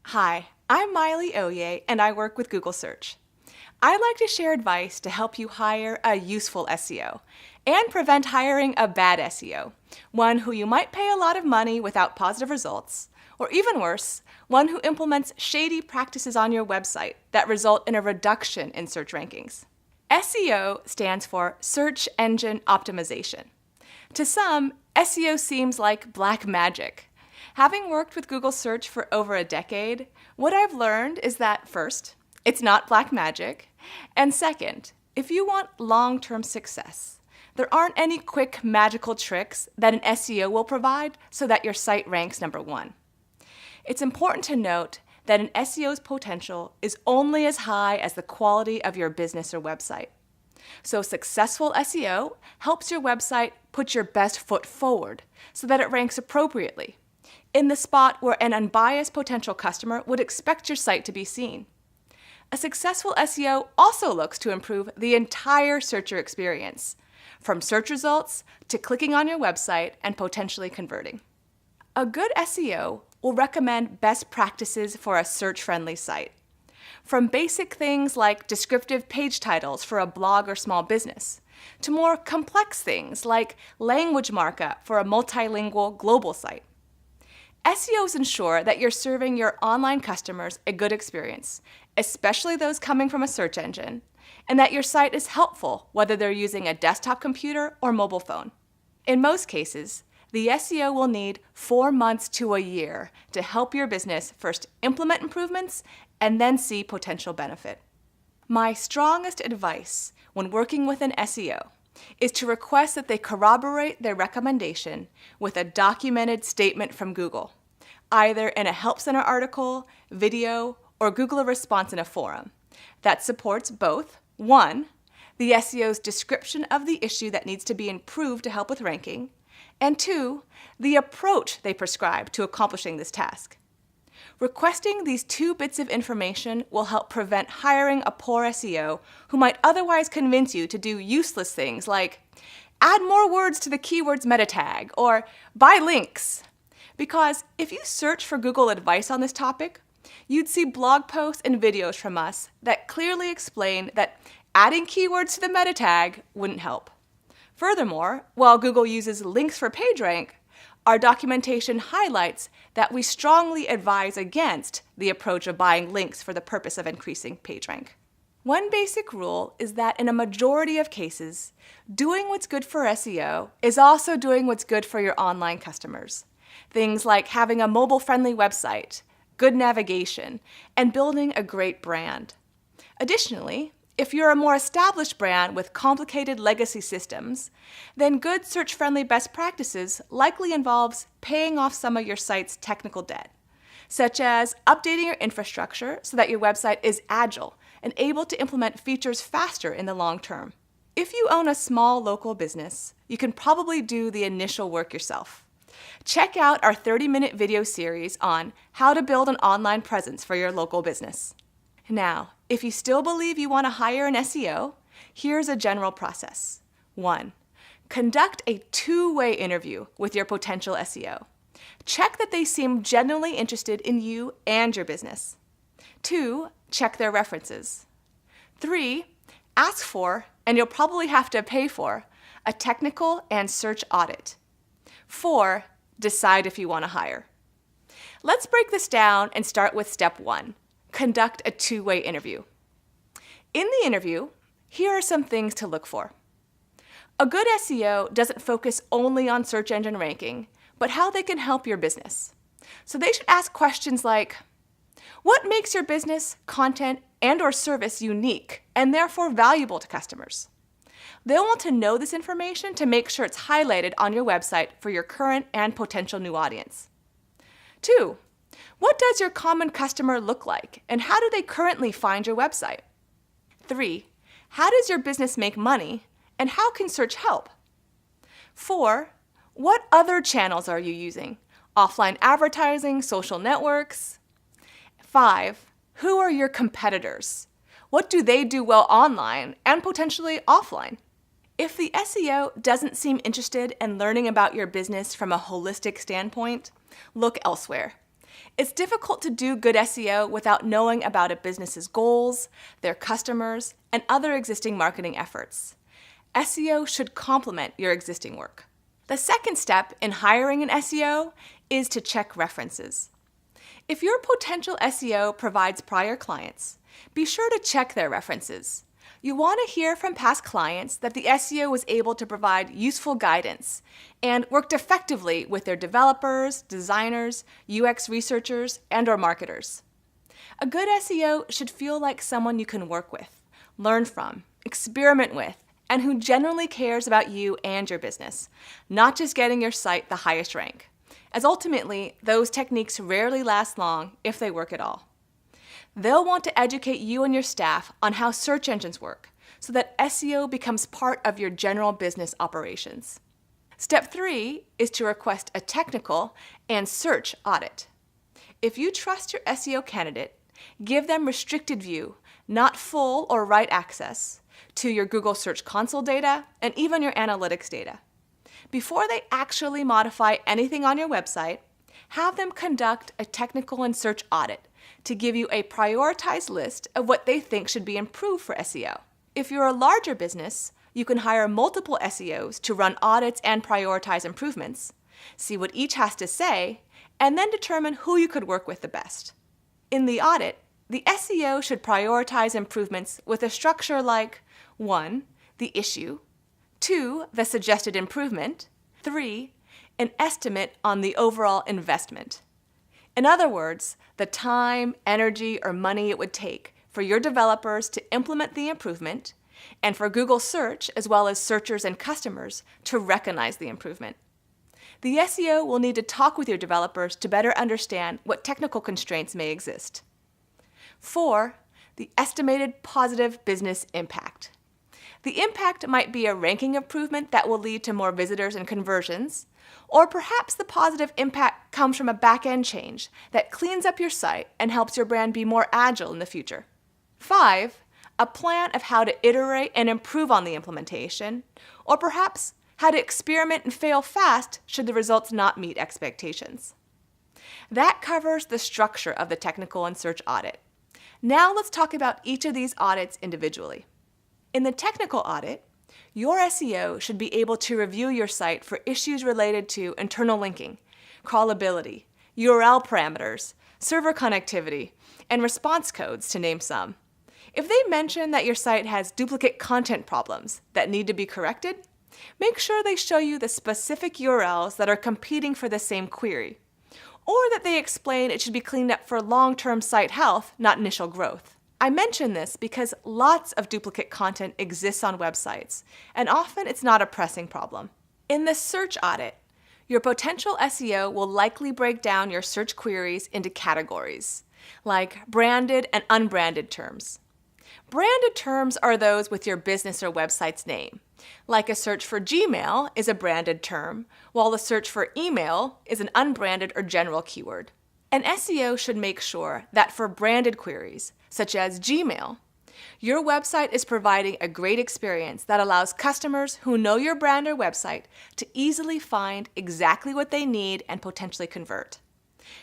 Hi, I'm Maile Ohye, and I work with Google Search. I'd like to share advice to help you hire a useful SEO and prevent hiring a bad SEO, one who you might pay a lot of money without positive results, or even worse, one who implements shady practices on your website that result in a reduction in search rankings. SEO stands for Search Engine Optimization. To some, SEO seems like black magic. Having worked with Google Search for over a decade, what I've learned is that first, it's not black magic, and second, if you want long-term success, there aren't any quick magical tricks that an SEO will provide so that your site ranks number one. It's important to note that an SEO's potential is only as high as the quality of your business or website. So successful SEO helps your website put your best foot forward so that it ranks appropriately, in the spot where an unbiased potential customer would expect your site to be seen. A successful SEO also looks to improve the entire searcher experience, from search results to clicking on your website and potentially converting. A good SEO will recommend best practices for a search-friendly site, from basic things like descriptive page titles for a blog or small business, to more complex things like language markup for a multilingual global site. SEOs ensure that you're serving your online customers a good experience, especially those coming from a search engine, and that your site is helpful whether they're using a desktop computer or mobile phone. In most cases, the SEO will need 4 months to a year to help your business first implement improvements and then see potential benefit. My strongest advice when working with an SEO is to request that they corroborate their recommendation with a documented statement from Google, either in a Help Center article, video, or Google response in a forum that supports both, 1, the SEO's description of the issue that needs to be improved to help with ranking, and 2, the approach they prescribe to accomplishing this task. Requesting these 2 bits of information will help prevent hiring a poor SEO who might otherwise convince you to do useless things like add more words to the keywords meta tag or buy links. Because if you search for Google advice on this topic, you'd see blog posts and videos from us that clearly explain that adding keywords to the meta tag wouldn't help. Furthermore, while Google uses links for PageRank, our documentation highlights that we strongly advise against the approach of buying links for the purpose of increasing PageRank. One basic rule is that in a majority of cases, doing what's good for SEO is also doing what's good for your online customers. Things like having a mobile-friendly website, good navigation, and building a great brand. Additionally, if you're a more established brand with complicated legacy systems, then good search-friendly best practices likely involves paying off some of your site's technical debt, such as updating your infrastructure so that your website is agile and able to implement features faster in the long term. If you own a small local business, you can probably do the initial work yourself. Check out our 30-minute video series on how to build an online presence for your local business. Now, if you still believe you want to hire an SEO, here's a general process. 1. Conduct a 2-way interview with your potential SEO. Check that they seem genuinely interested in you and your business. 2. Check their references. 3. Ask for, and you'll probably have to pay for, a technical and search audit. 4. Decide if you want to hire. Let's break this down and start with step 1. Conduct a 2-way interview. In the interview, here are some things to look for. A good SEO doesn't focus only on search engine ranking, but how they can help your business. So they should ask questions like, what makes your business, content, and/or service unique and therefore valuable to customers? They'll want to know this information to make sure it's highlighted on your website for your current and potential new audience. 2. What does your common customer look like, and how do they currently find your website? 3. How does your business make money, and how can search help? 4. What other channels are you using? Offline advertising, social networks? 5. Who are your competitors? What do they do well online and potentially offline? If the SEO doesn't seem interested in learning about your business from a holistic standpoint, look elsewhere. It's difficult to do good SEO without knowing about a business's goals, their customers, and other existing marketing efforts. SEO should complement your existing work. The second step in hiring an SEO is to check references. If your potential SEO provides prior clients, be sure to check their references. You want to hear from past clients that the SEO was able to provide useful guidance and worked effectively with their developers, designers, UX researchers, and/or marketers. A good SEO should feel like someone you can work with, learn from, experiment with, and who genuinely cares about you and your business, not just getting your site the highest rank, as ultimately those techniques rarely last long if they work at all. They'll want to educate you and your staff on how search engines work so that SEO becomes part of your general business operations. Step 3 is to request a technical and search audit. If you trust your SEO candidate, give them restricted view, not full or write access, to your Google Search Console data and even your analytics data. Before they actually modify anything on your website, have them conduct a technical and search audit to give you a prioritized list of what they think should be improved for SEO. If you're a larger business, you can hire multiple SEOs to run audits and prioritize improvements, see what each has to say, and then determine who you could work with the best. In the audit, the SEO should prioritize improvements with a structure like 1. The issue, 2. The suggested improvement, 3. An estimate on the overall investment. In other words, the time, energy, or money it would take for your developers to implement the improvement, and for Google Search, as well as searchers and customers, to recognize the improvement. The SEO will need to talk with your developers to better understand what technical constraints may exist. 4. The estimated positive business impact. The impact might be a ranking improvement that will lead to more visitors and conversions, or perhaps the positive impact comes from a back-end change that cleans up your site and helps your brand be more agile in the future. 5. A plan of how to iterate and improve on the implementation, or perhaps how to experiment and fail fast should the results not meet expectations. That covers the structure of the technical and search audit. Now let's talk about each of these audits individually. In the technical audit, your SEO should be able to review your site for issues related to internal linking, crawlability, URL parameters, server connectivity, and response codes, to name some. If they mention that your site has duplicate content problems that need to be corrected, make sure they show you the specific URLs that are competing for the same query, or that they explain it should be cleaned up for long-term site health, not initial growth. I mention this because lots of duplicate content exists on websites, and often it's not a pressing problem. In the search audit, your potential SEO will likely break down your search queries into categories, like branded and unbranded terms. Branded terms are those with your business or website's name, like a search for Gmail is a branded term, while a search for email is an unbranded or general keyword. An SEO should make sure that for branded queries, such as Gmail, your website is providing a great experience that allows customers who know your brand or website to easily find exactly what they need and potentially convert.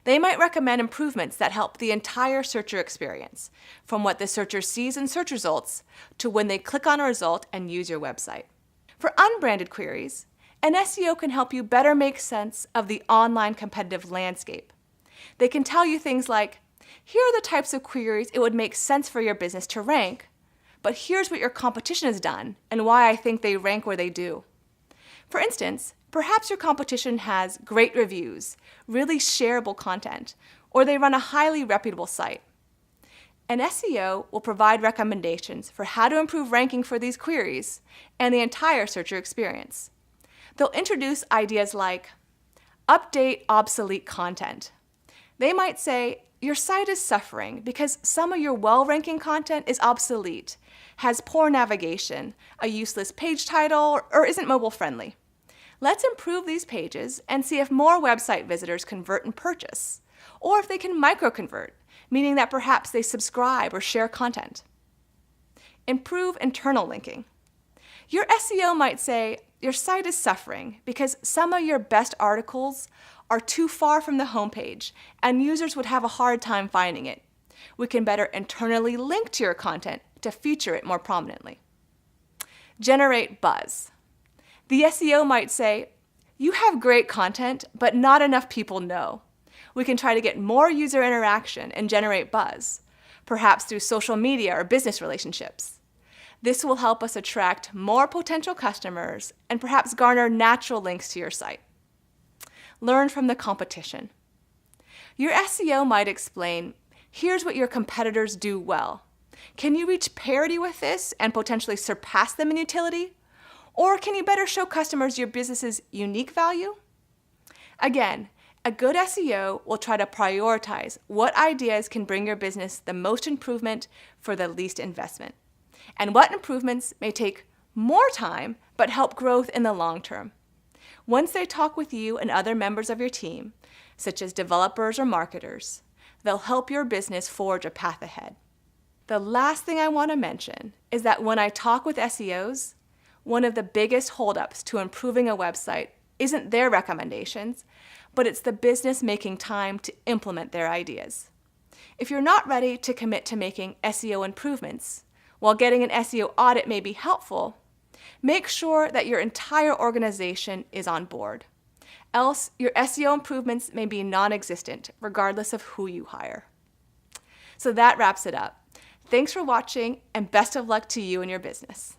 They might recommend improvements that help the entire searcher experience, from what the searcher sees in search results to when they click on a result and use your website. For unbranded queries, an SEO can help you better make sense of the online competitive landscape. They can tell you things like, here are the types of queries it would make sense for your business to rank, but here's what your competition has done and why I think they rank where they do. For instance, perhaps your competition has great reviews, really shareable content, or they run a highly reputable site. An SEO will provide recommendations for how to improve ranking for these queries and the entire searcher experience. They'll introduce ideas like, update obsolete content. They might say, your site is suffering because some of your well-ranking content is obsolete, has poor navigation, a useless page title, or isn't mobile-friendly. Let's improve these pages and see if more website visitors convert and purchase, or if they can micro-convert, meaning that perhaps they subscribe or share content. Improve internal linking. Your SEO might say, your site is suffering because some of your best articles are too far from the homepage, and users would have a hard time finding it. We can better internally link to your content to feature it more prominently. Generate buzz. The SEO might say, "You have great content, but not enough people know." We can try to get more user interaction and generate buzz, perhaps through social media or business relationships. This will help us attract more potential customers and perhaps garner natural links to your site. Learn from the competition. Your SEO might explain, "Here's what your competitors do well. Can you reach parity with this and potentially surpass them in utility? Or can you better show customers your business's unique value?" Again, a good SEO will try to prioritize what ideas can bring your business the most improvement for the least investment, and what improvements may take more time but help growth in the long term. Once they talk with you and other members of your team, such as developers or marketers, they'll help your business forge a path ahead. The last thing I want to mention is that when I talk with SEOs, one of the biggest holdups to improving a website isn't their recommendations, but it's the business making time to implement their ideas. If you're not ready to commit to making SEO improvements, while getting an SEO audit may be helpful, make sure that your entire organization is on board. Else, your SEO improvements may be non-existent, regardless of who you hire. So that wraps it up. Thanks for watching, and best of luck to you and your business.